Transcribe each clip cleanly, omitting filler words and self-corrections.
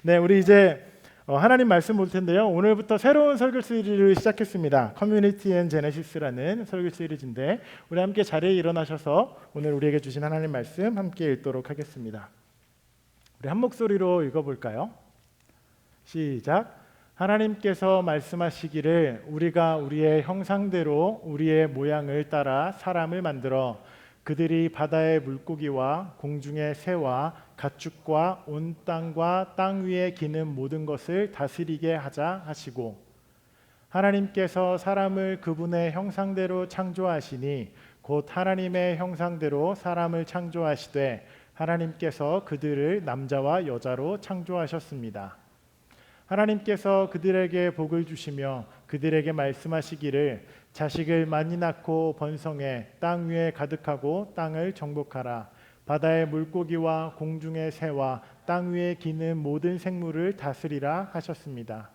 네, 우리 이제 하나님 말씀 볼 텐데요. 오늘부터 새로운 설교 시리즈를 시작했습니다. 커뮤니티 앤 제네시스라는 설교 시리즈인데 우리 함께 자리에 일어나셔서 오늘 우리에게 주신 하나님 말씀 함께 읽도록 하겠습니다. 우리 한 목소리로 읽어볼까요? 시작. 하나님께서 말씀하시기를 우리가 우리의 형상대로 우리의 모양을 따라 사람을 만들어 그들이 바다의 물고기와 공중의 새와 가축과 온 땅과 땅 위에 기는 모든 것을 다스리게 하자 하시고, 하나님께서 사람을 그분의 형상대로 창조하시니 곧 하나님의 형상대로 사람을 창조하시되 하나님께서 그들을 남자와 여자로 창조하셨습니다. 하나님께서 그들에게 복을 주시며 그들에게 말씀하시기를 자식을 많이 낳고 번성해 땅 위에 가득하고 땅을 정복하라. 바다의 물고기와 공중의 새와 땅 위에 기는 모든 생물을 다스리라 하셨습니다.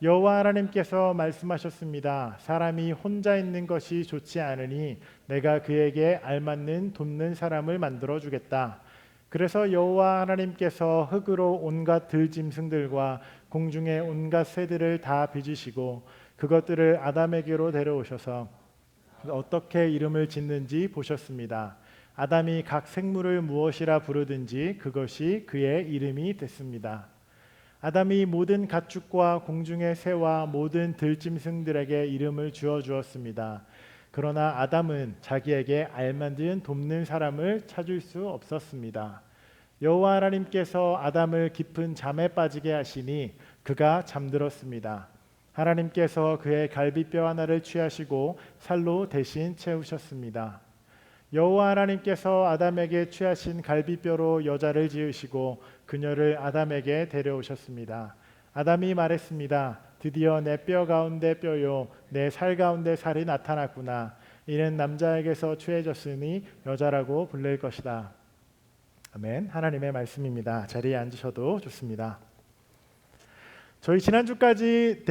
여호와 하나님께서 말씀하셨습니다. 사람이 혼자 있는 것이 좋지 않으니 내가 그에게 알맞는 돕는 사람을 만들어 주겠다. 그래서 여호와 하나님께서 흙으로 온갖 들짐승들과 공중의 온갖 새들을 다 빚으시고 그것들을 아담에게로 데려오셔서 어떻게 이름을 짓는지 보셨습니다. 아담이 각 생물을 무엇이라 부르든지 그것이 그의 이름이 됐습니다. 아담이 모든 가축과 공중의 새와 모든 들짐승들에게 이름을 주어 주었습니다. 그러나 아담은 자기에게 알맞은 돕는 사람을 찾을 수 없었습니다. 여호와 하나님께서 아담을 깊은 잠에 빠지게 하시니 그가 잠들었습니다. 하나님께서 그의 갈비뼈 하나를 취하시고 살로 대신 채우셨습니다. 여호와 하나님께서 아담에게 취하신 갈비뼈로 여자를 지으시고 그녀를 아담에게 데려오셨습니다. 아담이 말했습니다. 드디어 내 뼈 가운데 뼈요 내 살 가운데 살이 나타났구나. 이는 남자에게서 취해졌으니 여자라고 불릴 것이다. 아멘. 하나님의 말씀입니다. 자리에 앉으셔도 좋습니다. 저희 지난주까지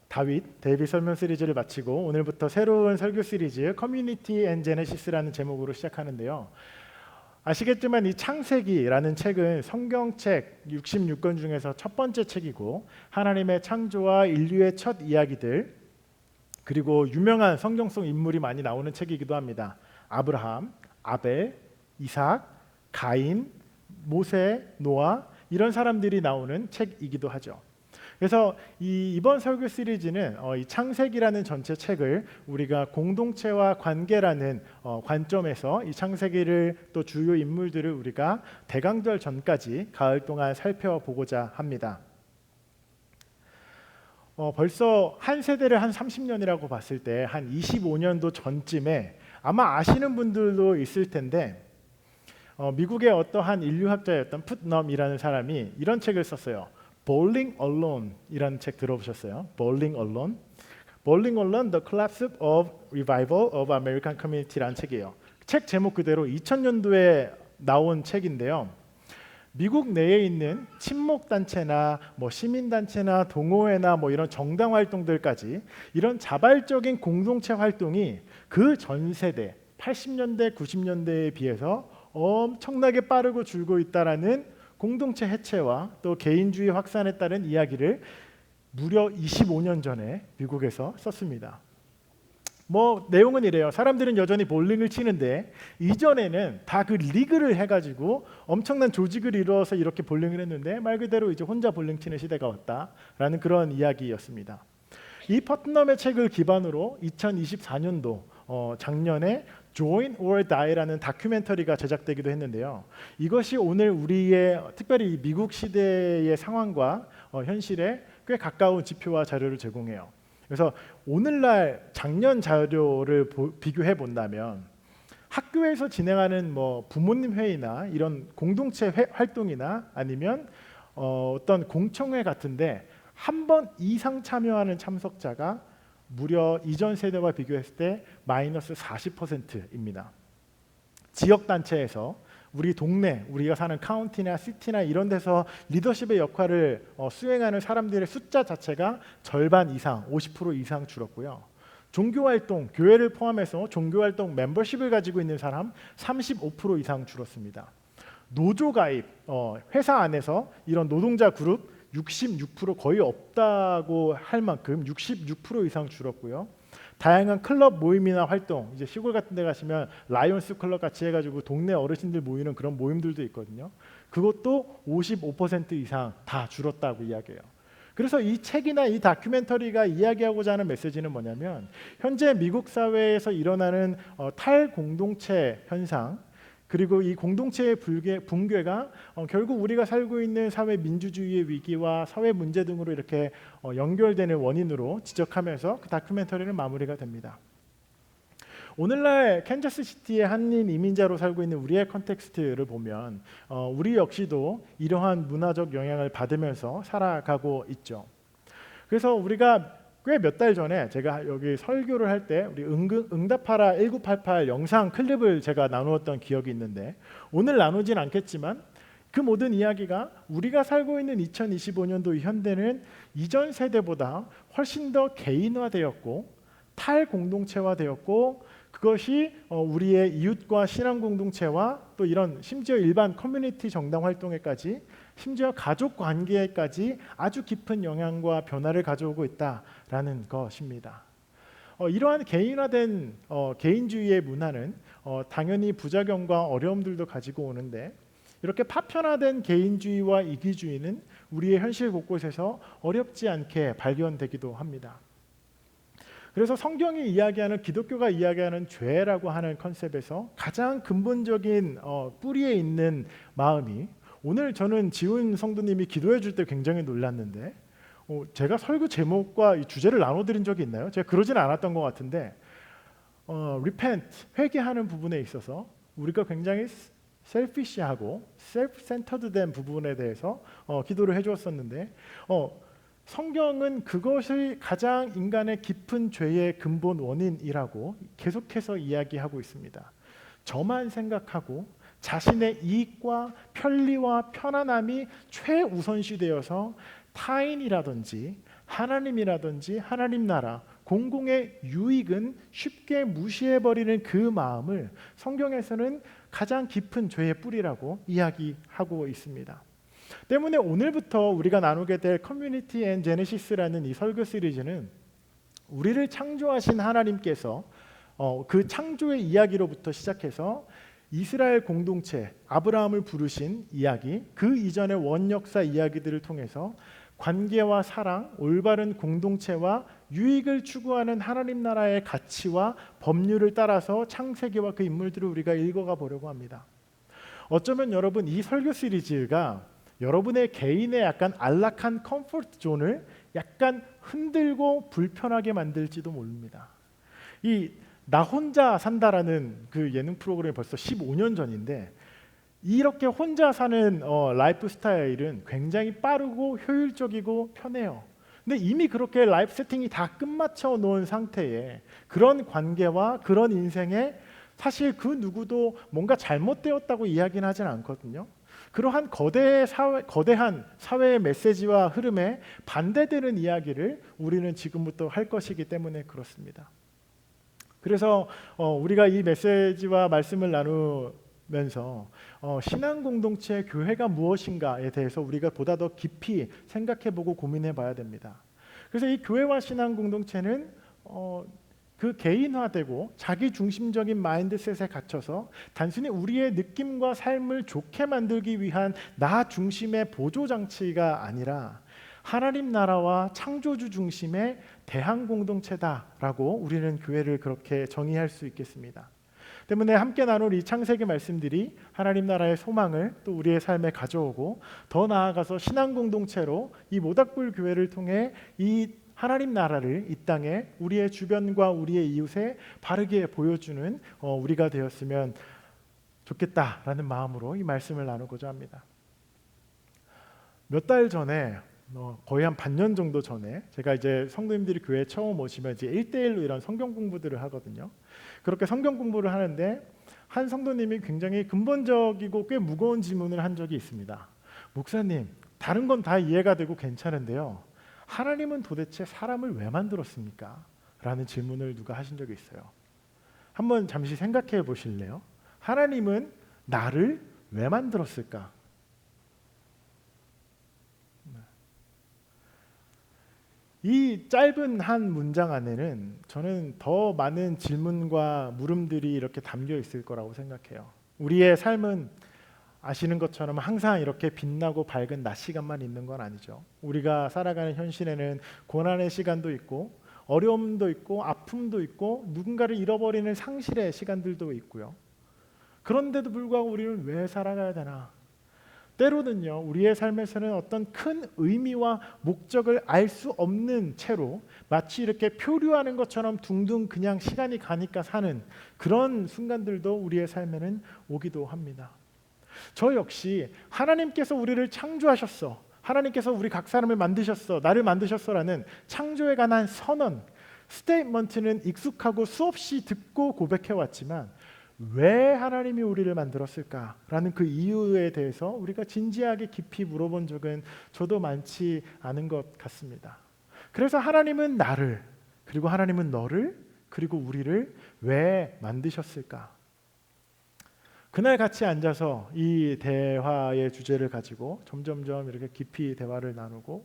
다윗 데이빗 설명 시리즈를 마치고 오늘부터 새로운 설교 시리즈 커뮤니티 앤 제네시스라는 제목으로 시작하는데요. 아시겠지만 이 창세기라는 책은 성경책 66권 중에서 첫 번째 책이고 하나님의 창조와 인류의 첫 이야기들 그리고 유명한 성경속 인물이 많이 나오는 책이기도 합니다. 아브라함, 아벨, 이삭, 가인, 모세, 노아 이런 사람들이 나오는 책이기도 하죠. 그래서 이번 설교 시리즈는 이 창세기라는 전체 책을 우리가 공동체와 관계라는 관점에서 이 창세기를 또 주요 인물들을 우리가 대강절 전까지 가을 동안 살펴보고자 합니다. 벌써 한 세대를 한 30년이라고 봤을 때 한 25년도 전쯤에 아마 아시는 분들도 있을 텐데 미국의 어떠한 인류학자였던 풋넘이라는 사람이 이런 책을 썼어요. Bowling Alone이라는 책 들어보셨어요? Bowling Alone, Bowling Alone: The Collapse of Revival of American Community라는 책이에요. 책 제목 그대로 2000년도에 나온 책인데요. 미국 내에 있는 친목 단체나 시민 단체나 동호회나 이런 정당 활동들까지 이런 자발적인 공동체 활동이 그 전 세대 80년대 90년대에 비해서 엄청나게 빠르고 줄고 있다라는 공동체 해체와 또 개인주의 확산에 따른 이야기를 무려 25년 전에 미국에서 썼습니다. 내용은 이래요. 사람들은 여전히 볼링을 치는데 이전에는 다 그 리그를 해가지고 엄청난 조직을 이루어서 이렇게 볼링을 했는데 말 그대로 이제 혼자 볼링 치는 시대가 왔다라는 그런 이야기였습니다. 이 퍼트넘의 책을 기반으로 2024년도 작년에 Join or Die라는 다큐멘터리가 제작되기도 했는데요. 이것이 오늘 우리의 특별히 미국 시대의 상황과 현실에 꽤 가까운 지표와 자료를 제공해요. 그래서 오늘날 작년 자료를 비교해 본다면 학교에서 진행하는 부모님 회의나 이런 공동체 활동이나 아니면 어떤 공청회 같은데 한 번 이상 참여하는 참석자가 무려 이전 세대와 비교했을 때 마이너스 40%입니다. 지역단체에서 우리 동네, 우리가 사는 카운티나 시티나 이런 데서 리더십의 역할을 수행하는 사람들의 숫자 자체가 절반 이상, 50% 이상 줄었고요. 종교활동, 교회를 포함해서 종교활동 멤버십을 가지고 있는 사람 35% 이상 줄었습니다. 노조 가입, 회사 안에서 이런 노동자 그룹 66% 거의 없다고 할 만큼 66% 이상 줄었고요. 다양한 클럽 모임이나 활동, 이제 시골 같은 데 가시면 라이온스 클럽 같이 해가지고 동네 어르신들 모이는 그런 모임들도 있거든요. 그것도 55% 이상 다 줄었다고 이야기해요. 그래서 이 책이나 이 다큐멘터리가 이야기하고자 하는 메시지는 뭐냐면, 현재 미국 사회에서 일어나는 탈공동체 현상, 그리고 이 공동체의 붕괴가 결국 우리가 살고 있는 사회 민주주의의 위기와 사회 문제 등으로 이렇게 연결되는 원인으로 지적하면서 그 다큐멘터리는 마무리가 됩니다. 오늘날 캔자스시티의 한인 이민자로 살고 있는 우리의 컨텍스트를 보면 우리 역시도 이러한 문화적 영향을 받으면서 살아가고 있죠. 그래서 우리가 꽤 몇 달 전에 제가 여기 설교를 할 때 우리 응답하라 1988 영상 클립을 제가 나누었던 기억이 있는데, 오늘 나누진 않겠지만 그 모든 이야기가 우리가 살고 있는 2025년도 현대는 이전 세대보다 훨씬 더 개인화되었고 탈공동체화되었고, 그것이 우리의 이웃과 신앙 공동체와 또 이런 심지어 일반 커뮤니티 정당 활동에까지, 심지어 가족 관계에까지 아주 깊은 영향과 변화를 가져오고 있다라는 것입니다. 이러한 개인화된 개인주의의 문화는 당연히 부작용과 어려움들도 가지고 오는데, 이렇게 파편화된 개인주의와 이기주의는 우리의 현실 곳곳에서 어렵지 않게 발견되기도 합니다. 그래서 성경이 이야기하는, 기독교가 이야기하는 죄라고 하는 컨셉에서 가장 근본적인 뿌리에 있는 마음이, 오늘 저는 지훈 성도님이 기도해 줄 때 굉장히 놀랐는데, 제가 설교 제목과 이 주제를 나눠드린 적이 있나요? 제가 그러지는 않았던 것 같은데, repent, 회개하는 부분에 있어서 우리가 굉장히 셀피시하고 셀프-센터드된 부분에 대해서 기도를 해주었었는데, 성경은 그것이 가장 인간의 깊은 죄의 근본 원인이라고 계속해서 이야기하고 있습니다. 저만 생각하고 자신의 이익과 편리와 편안함이 최우선시 되어서 타인이라든지 하나님이라든지 하나님 나라, 공공의 유익은 쉽게 무시해버리는 그 마음을 성경에서는 가장 깊은 죄의 뿌리라고 이야기하고 있습니다. 때문에 오늘부터 우리가 나누게 될 커뮤니티 앤 제네시스라는 이 설교 시리즈는 우리를 창조하신 하나님께서 그 창조의 이야기로부터 시작해서 이스라엘 공동체, 아브라함을 부르신 이야기, 그 이전의 원역사 이야기들을 통해서 관계와 사랑, 올바른 공동체와 유익을 추구하는 하나님 나라의 가치와 법률을 따라서 창세기와 그 인물들을 우리가 읽어가 보려고 합니다. 어쩌면 여러분, 이 설교 시리즈가 여러분의 개인의 약간 안락한 컴포트 존을 약간 흔들고 불편하게 만들지도 모릅니다. 이 나 혼자 산다라는 그 예능 프로그램이 벌써 15년 전인데, 이렇게 혼자 사는 라이프 스타일은 굉장히 빠르고 효율적이고 편해요. 근데 이미 그렇게 라이프 세팅이 다 끝마쳐 놓은 상태에 그런 관계와 그런 인생에 사실 그 누구도 뭔가 잘못되었다고 이야기는 하진 않거든요. 그러한 거대한 사회의 메시지와 흐름에 반대되는 이야기를 우리는 지금부터 할 것이기 때문에 그렇습니다. 그래서 우리가 이 메시지와 말씀을 나누면서 신앙 공동체, 교회가 무엇인가에 대해서 우리가 보다 더 깊이 생각해보고 고민해봐야 됩니다. 그래서 이 교회와 신앙 공동체는 그 개인화되고 자기 중심적인 마인드셋에 갇혀서 단순히 우리의 느낌과 삶을 좋게 만들기 위한 나 중심의 보조 장치가 아니라 하나님 나라와 창조주 중심의 대항 공동체다라고 우리는 교회를 그렇게 정의할 수 있겠습니다. 때문에 함께 나눌 이 창세기 말씀들이 하나님 나라의 소망을 또 우리의 삶에 가져오고, 더 나아가서 신앙 공동체로 이 모닥불 교회를 통해 이 하나님 나라를 이 땅에 우리의 주변과 우리의 이웃에 바르게 보여주는 우리가 되었으면 좋겠다라는 마음으로 이 말씀을 나누고자 합니다. 몇 달 전에, 거의 한 반년 정도 전에, 제가 이제 성도님들이 교회에 처음 오시면 이제 1대1로 이런 성경 공부들을 하거든요. 그렇게 성경 공부를 하는데 한 성도님이 굉장히 근본적이고 꽤 무거운 질문을 한 적이 있습니다. 목사님, 다른 건 다 이해가 되고 괜찮은데요, 하나님은 도대체 사람을 왜 만들었습니까? 라는 질문을 누가 하신 적이 있어요. 한번 잠시 생각해 보실래요? 하나님은 나를 왜 만들었을까? 이 짧은 한 문장 안에는 저는 더 많은 질문과 물음들이 이렇게 담겨 있을 거라고 생각해요. 우리의 삶은 아시는 것처럼 항상 이렇게 빛나고 밝은 낮 시간만 있는 건 아니죠. 우리가 살아가는 현실에는 고난의 시간도 있고 어려움도 있고 아픔도 있고 누군가를 잃어버리는 상실의 시간들도 있고요. 그런데도 불구하고 우리는 왜 살아가야 되나? 때로는요, 우리의 삶에서는 어떤 큰 의미와 목적을 알 수 없는 채로 마치 이렇게 표류하는 것처럼 둥둥 그냥 시간이 가니까 사는 그런 순간들도 우리의 삶에는 오기도 합니다. 저 역시 하나님께서 우리를 창조하셨어, 하나님께서 우리 각 사람을 만드셨어, 나를 만드셨어라는 창조에 관한 선언, 스테이트먼트는 익숙하고 수없이 듣고 고백해왔지만 왜 하나님이 우리를 만들었을까라는 그 이유에 대해서 우리가 진지하게 깊이 물어본 적은 저도 많지 않은 것 같습니다. 그래서 하나님은 나를, 그리고 하나님은 너를, 그리고 우리를 왜 만드셨을까? 그날 같이 앉아서 이 대화의 주제를 가지고 점점점 이렇게 깊이 대화를 나누고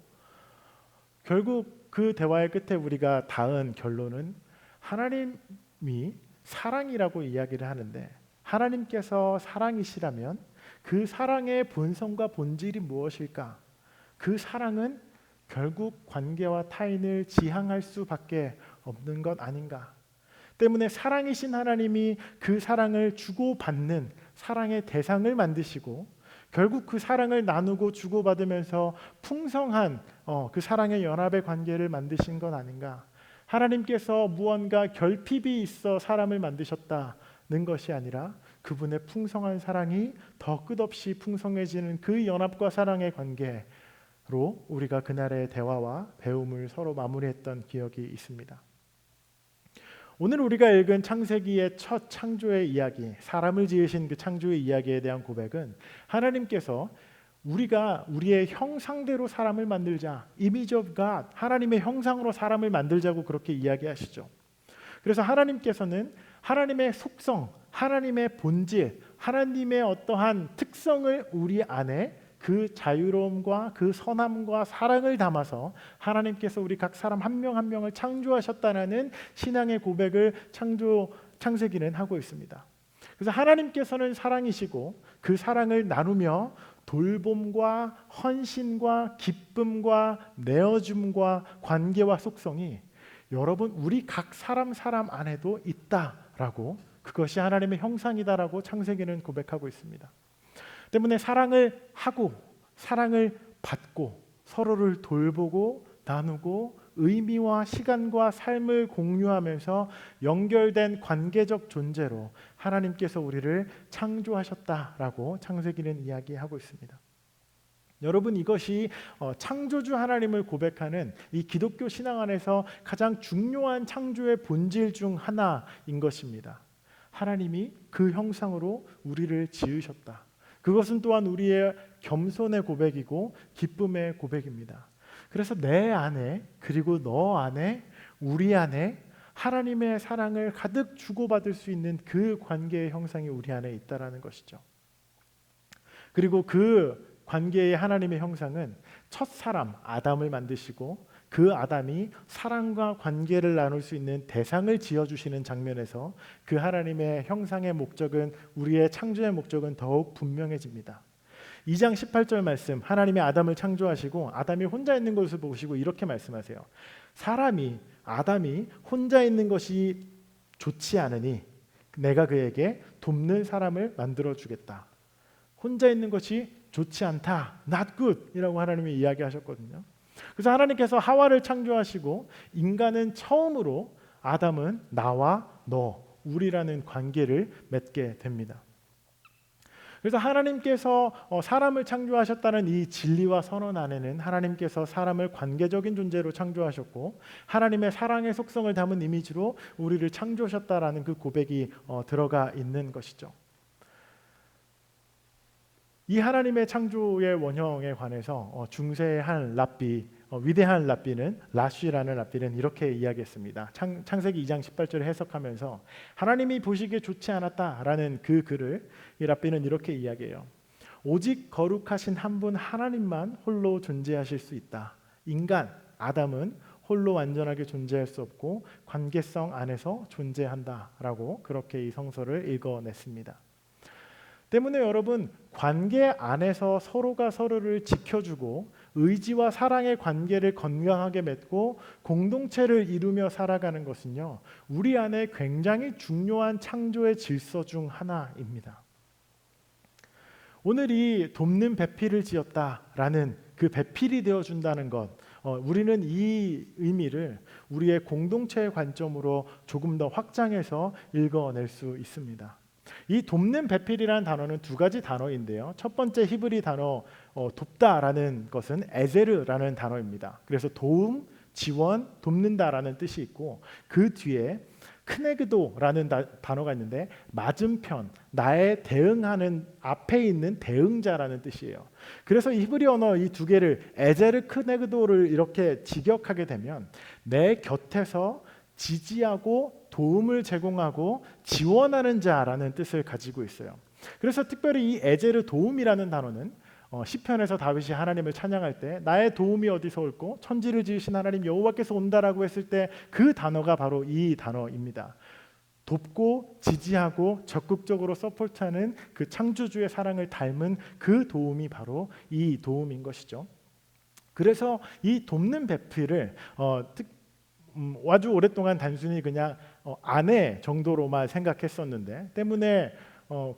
결국 그 대화의 끝에 우리가 닿은 결론은 하나님이 사랑이라고 이야기를 하는데, 하나님께서 사랑이시라면 그 사랑의 본성과 본질이 무엇일까? 그 사랑은 결국 관계와 타인을 지향할 수밖에 없는 것 아닌가? 때문에 사랑이신 하나님이 그 사랑을 주고받는 사랑의 대상을 만드시고 결국 그 사랑을 나누고 주고받으면서 풍성한 그 사랑의 연합의 관계를 만드신 건 아닌가? 하나님께서 무언가 결핍이 있어 사람을 만드셨다는 것이 아니라 그분의 풍성한 사랑이 더 끝없이 풍성해지는 그 연합과 사랑의 관계로 우리가 그날의 대화와 배움을 서로 마무리했던 기억이 있습니다. 오늘 우리가 읽은 창세기의 첫 창조의 이야기, 사람을 지으신 그 창조의 이야기에 대한 고백은 하나님께서 우리가 우리의 형상대로 사람을 만들자, image of God, 하나님의 형상으로 사람을 만들자고 그렇게 이야기하시죠. 그래서 하나님께서는 하나님의 속성, 하나님의 본질, 하나님의 어떠한 특성을 우리 안에 그 자유로움과 그 선함과 사랑을 담아서 하나님께서 우리 각 사람 한 명 한 명을 창조하셨다는 신앙의 고백을 창세기는 하고 있습니다. 그래서 하나님께서는 사랑이시고 그 사랑을 나누며 돌봄과 헌신과 기쁨과 내어줌과 관계와 속성이 여러분 우리 각 사람 안에도 있다라고, 그것이 하나님의 형상이다라고 창세기는 고백하고 있습니다. 때문에 사랑을 하고 사랑을 받고 서로를 돌보고 나누고 의미와 시간과 삶을 공유하면서 연결된 관계적 존재로 하나님께서 우리를 창조하셨다라고 창세기는 이야기하고 있습니다. 여러분, 이것이 창조주 하나님을 고백하는 이 기독교 신앙 안에서 가장 중요한 창조의 본질 중 하나인 것입니다. 하나님이 그 형상으로 우리를 지으셨다. 그것은 또한 우리의 겸손의 고백이고 기쁨의 고백입니다. 그래서 내 안에, 그리고 너 안에, 우리 안에 하나님의 사랑을 가득 주고받을 수 있는 그 관계의 형상이 우리 안에 있다라는 것이죠. 그리고 그 관계의 하나님의 형상은 첫 사람 아담을 만드시고 그 아담이 사랑과 관계를 나눌 수 있는 대상을 지어주시는 장면에서 그 하나님의 형상의 목적은, 우리의 창조의 목적은 더욱 분명해집니다. 2장 18절 말씀, 하나님이 아담을 창조하시고 아담이 혼자 있는 것을 보시고 이렇게 말씀하세요. 아담이 혼자 있는 것이 좋지 않으니 내가 그에게 돕는 사람을 만들어 주겠다. 혼자 있는 것이 좋지 않다, not good 이라고 하나님이 이야기하셨거든요. 그래서 하나님께서 하와를 창조하시고 인간은 처음으로 아담은 나와 너, 우리라는 관계를 맺게 됩니다. 그래서 하나님께서 사람을 창조하셨다는 이 진리와 선언 안에는 하나님께서 사람을 관계적인 존재로 창조하셨고 하나님의 사랑의 속성을 담은 이미지로 우리를 창조하셨다라는 그 고백이 들어가 있는 것이죠. 이 하나님의 창조의 원형에 관해서 중세한 랍비, 위대한 랍비는 라쉬라는 랍비는 이렇게 이야기했습니다. 창세기 2장 18절을 해석하면서 하나님이 보시기에 좋지 않았다라는 그 글을 이 랍비는 이렇게 이야기해요. 오직 거룩하신 한 분 하나님만 홀로 존재하실 수 있다. 인간 아담은 홀로 완전하게 존재할 수 없고 관계성 안에서 존재한다라고 그렇게 이 성서를 읽어냈습니다. 때문에 여러분, 관계 안에서 서로가 서로를 지켜주고 의지와 사랑의 관계를 건강하게 맺고 공동체를 이루며 살아가는 것은요, 우리 안에 굉장히 중요한 창조의 질서 중 하나입니다. 오늘 이 돕는 배필을 지었다라는 그 배필이 되어준다는 것, 우리는 이 의미를 우리의 공동체의 관점으로 조금 더 확장해서 읽어낼 수 있습니다. 이 돕는 배필이라는 단어는 두 가지 단어인데요. 첫 번째 히브리 단어 돕다라는 것은 에제르라는 단어입니다. 그래서 도움, 지원, 돕는다라는 뜻이 있고 그 뒤에 크네그도라는 단어가 있는데 맞은편, 나의 대응하는 앞에 있는 대응자라는 뜻이에요. 그래서 이 히브리 언어 이 두 개를 에제르 크네그도를 이렇게 직역하게 되면 내 곁에서 지지하고 도움을 제공하고 지원하는 자라는 뜻을 가지고 있어요. 그래서 특별히 이 에제르 도움이라는 단어는 시편에서 다윗이 하나님을 찬양할 때 나의 도움이 어디서 올꼬 천지를 지으신 하나님 여호와께서 온다라고 했을 때 그 단어가 바로 이 단어입니다. 돕고 지지하고 적극적으로 서포트하는 그 창조주의 사랑을 닮은 그 도움이 바로 이 도움인 것이죠. 그래서 이 돕는 배필을 아주 오랫동안 단순히 그냥 아내 정도로만 생각했었는데 때문에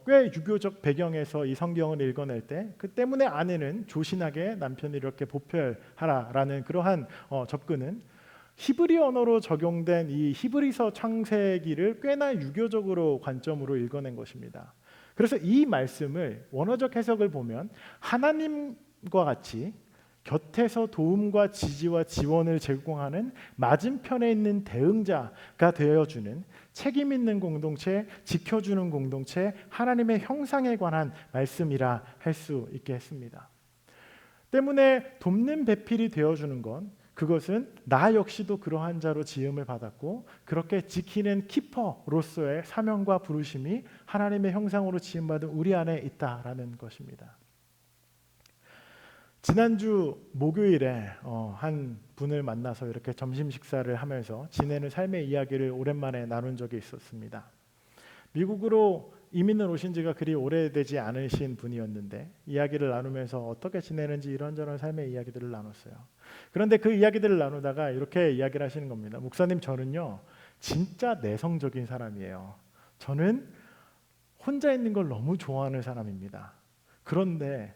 꽤 유교적 배경에서 이 성경을 읽어낼 때 그 때문에 아내는 조신하게 남편이 이렇게 보필하라라는 그러한 접근은 히브리 언어로 적용된 이 히브리서 창세기를 꽤나 유교적으로 관점으로 읽어낸 것입니다. 그래서 이 말씀을 원어적 해석을 보면 하나님과 같이 곁에서 도움과 지지와 지원을 제공하는 맞은편에 있는 대응자가 되어주는 책임 있는 공동체, 지켜주는 공동체, 하나님의 형상에 관한 말씀이라 할 수 있게 했습니다. 때문에 돕는 배필이 되어주는 건 그것은 나 역시도 그러한 자로 지음을 받았고 그렇게 지키는 키퍼로서의 사명과 부르심이 하나님의 형상으로 지음받은 우리 안에 있다라는 것입니다. 지난주 목요일에 한 분을 만나서 이렇게 점심 식사를 하면서 지내는 삶의 이야기를 오랜만에 나눈 적이 있었습니다. 미국으로 이민을 오신 지가 그리 오래되지 않으신 분이었는데 이야기를 나누면서 어떻게 지내는지 이런저런 삶의 이야기들을 나눴어요. 그런데 그 이야기들을 나누다가 이렇게 이야기를 하시는 겁니다. 목사님, 저는요 진짜 내성적인 사람이에요. 저는 혼자 있는 걸 너무 좋아하는 사람입니다. 그런데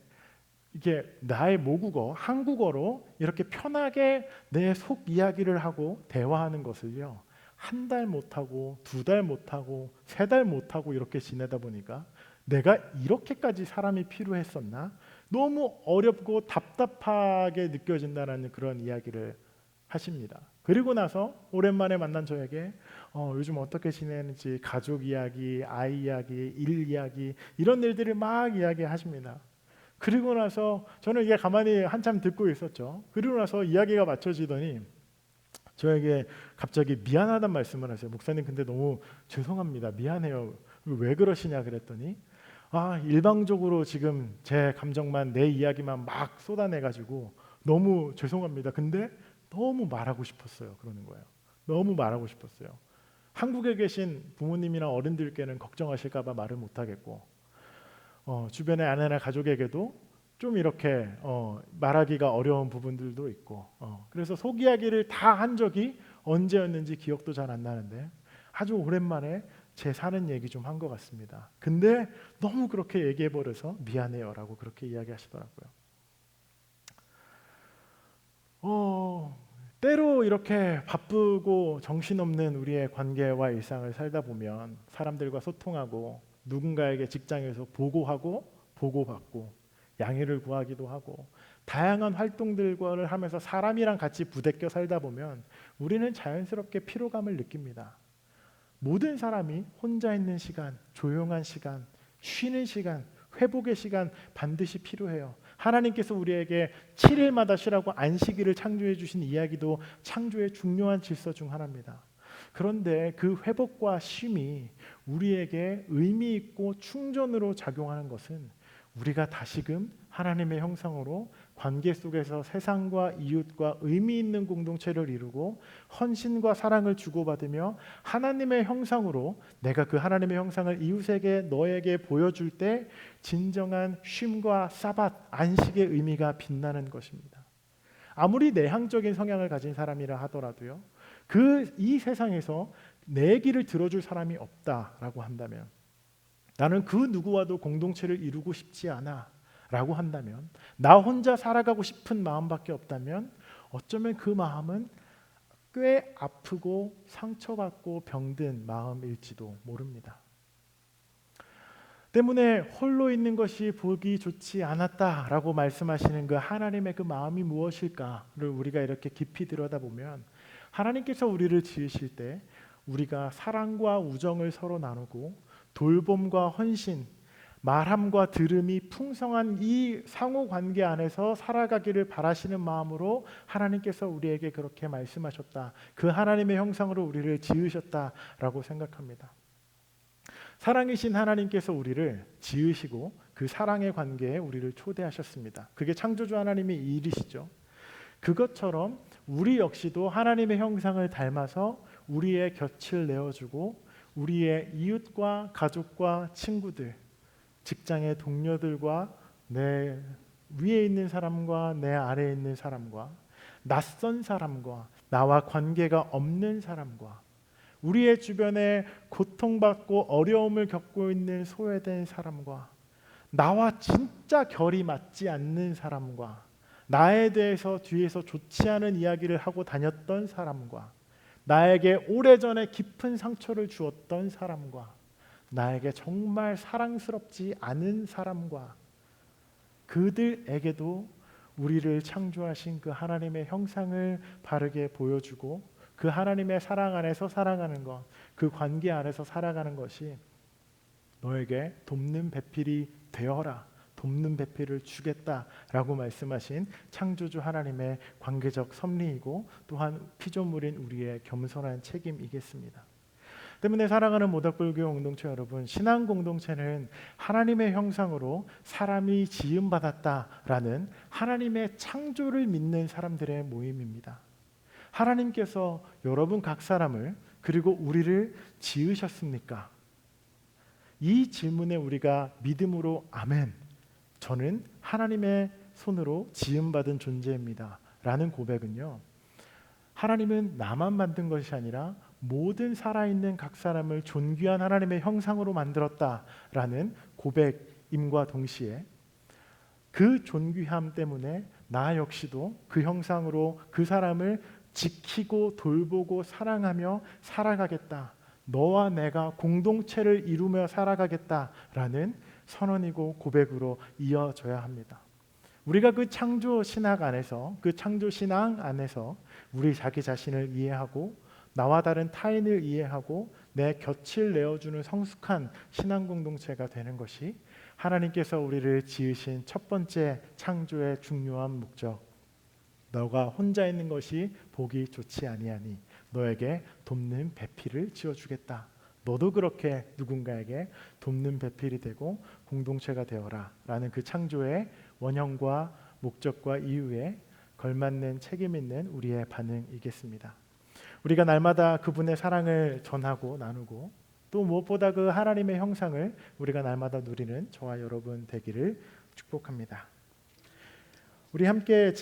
이게 나의 모국어, 한국어로 이렇게 편하게 내 속 이야기를 하고 대화하는 것을요 1달 못하고 2달 못하고 3달 못하고 이렇게 지내다 보니까 내가 이렇게까지 사람이 필요했었나? 너무 어렵고 답답하게 느껴진다는 그런 이야기를 하십니다. 그리고 나서 오랜만에 만난 저에게 요즘 어떻게 지내는지 가족 이야기, 아이 이야기, 일 이야기 이런 일들을 막 이야기하십니다. 그리고 나서 저는 이게 가만히 한참 듣고 있었죠. 그리고 나서 이야기가 맞춰지더니 저에게 갑자기 미안하다는 말씀을 하세요. 목사님, 근데 너무 죄송합니다. 미안해요. 왜 그러시냐 그랬더니 일방적으로 지금 제 감정만 내 이야기만 막 쏟아내가지고 너무 죄송합니다. 근데 너무 말하고 싶었어요. 그러는 거예요. 너무 말하고 싶었어요. 한국에 계신 부모님이나 어른들께는 걱정하실까 봐 말을 못하겠고 주변의 아내나 가족에게도 좀 이렇게 말하기가 어려운 부분들도 있고 그래서 속 이야기를 다 한 적이 언제였는지 기억도 잘 안 나는데 아주 오랜만에 제 사는 얘기 좀 한 것 같습니다. 근데 너무 그렇게 얘기해버려서 미안해요 라고 그렇게 이야기하시더라고요. 때로 이렇게 바쁘고 정신없는 우리의 관계와 일상을 살다 보면 사람들과 소통하고 누군가에게 직장에서 보고하고 보고받고 양해를 구하기도 하고 다양한 활동들을 하면서 사람이랑 같이 부대껴 살다 보면 우리는 자연스럽게 피로감을 느낍니다. 모든 사람이 혼자 있는 시간, 조용한 시간, 쉬는 시간, 회복의 시간 반드시 필요해요. 하나님께서 우리에게 7일마다 쉬라고 안식일을 창조해 주신 이야기도 창조의 중요한 질서 중 하나입니다. 그런데 그 회복과 쉼이 우리에게 의미 있고 충전으로 작용하는 것은 우리가 다시금 하나님의 형상으로 관계 속에서 세상과 이웃과 의미 있는 공동체를 이루고 헌신과 사랑을 주고받으며 하나님의 형상으로 내가 그 하나님의 형상을 이웃에게 너에게 보여줄 때 진정한 쉼과 사밧, 안식의 의미가 빛나는 것입니다. 아무리 내향적인 성향을 가진 사람이라 하더라도요, 이 세상에서 내 얘기를 들어줄 사람이 없다라고 한다면, 나는 그 누구와도 공동체를 이루고 싶지 않아 라고 한다면, 나 혼자 살아가고 싶은 마음밖에 없다면 어쩌면 그 마음은 꽤 아프고 상처받고 병든 마음일지도 모릅니다. 때문에 홀로 있는 것이 보기 좋지 않았다라고 말씀하시는 그 하나님의 그 마음이 무엇일까를 우리가 이렇게 깊이 들여다보면, 하나님께서 우리를 지으실 때 우리가 사랑과 우정을 서로 나누고 돌봄과 헌신, 말함과 들음이 풍성한 이 상호 관계 안에서 살아가기를 바라시는 마음으로 하나님께서 우리에게 그렇게 말씀하셨다. 그 하나님의 형상으로 우리를 지으셨다라고 생각합니다. 사랑이신 하나님께서 우리를 지으시고 그 사랑의 관계에 우리를 초대하셨습니다. 그게 창조주 하나님의 일이시죠. 그것처럼 우리 역시도 하나님의 형상을 닮아서 우리의 곁을 내어주고 우리의 이웃과 가족과 친구들, 직장의 동료들과 내 위에 있는 사람과 내 아래에 있는 사람과 낯선 사람과 나와 관계가 없는 사람과 우리의 주변에 고통받고 어려움을 겪고 있는 소외된 사람과 나와 진짜 결이 맞지 않는 사람과 나에 대해서 뒤에서 좋지 않은 이야기를 하고 다녔던 사람과 나에게 오래전에 깊은 상처를 주었던 사람과 나에게 정말 사랑스럽지 않은 사람과 그들에게도 우리를 창조하신 그 하나님의 형상을 바르게 보여주고 그 하나님의 사랑 안에서 살아가는 것, 그 관계 안에서 살아가는 것이 너에게 돕는 배필이 되어라, 돕는 배필을 주겠다라고 말씀하신 창조주 하나님의 관계적 섭리이고 또한 피조물인 우리의 겸손한 책임이겠습니다. 때문에 사랑하는 모닥불교 공동체 여러분, 신앙 공동체는 하나님의 형상으로 사람이 지음받았다라는 하나님의 창조를 믿는 사람들의 모임입니다. 하나님께서 여러분 각 사람을 그리고 우리를 지으셨습니까? 이 질문에 우리가 믿음으로 아멘, 저는 하나님의 손으로 지음받은 존재입니다 라는 고백은요, 하나님은 나만 만든 것이 아니라 모든 살아있는 각 사람을 존귀한 하나님의 형상으로 만들었다라는 고백임과 동시에 그 존귀함 때문에 나 역시도 그 형상으로 그 사람을 지키고 돌보고 사랑하며 살아가겠다, 너와 내가 공동체를 이루며 살아가겠다라는 선언이고 고백으로 이어져야 합니다. 우리가 그 창조 신학 안에서, 그 창조 신앙 안에서 우리 자기 자신을 이해하고 나와 다른 타인을 이해하고 내 곁을 내어주는 성숙한 신앙 공동체가 되는 것이 하나님께서 우리를 지으신 첫 번째 창조의 중요한 목적, 너가 혼자 있는 것이 보기 좋지 아니하니 너에게 돕는 배필을 지어주겠다, 너도 그렇게 누군가에게 돕는 배필이 되고 공동체가 되어라 라는 그 창조의 원형과 목적과 이유에 걸맞는 책임 있는 우리의 반응이겠습니다. 우리가 날마다 그분의 사랑을 전하고 나누고 또 무엇보다 그 하나님의 형상을 우리가 날마다 누리는 저와 여러분 되기를 축복합니다. 우리 함께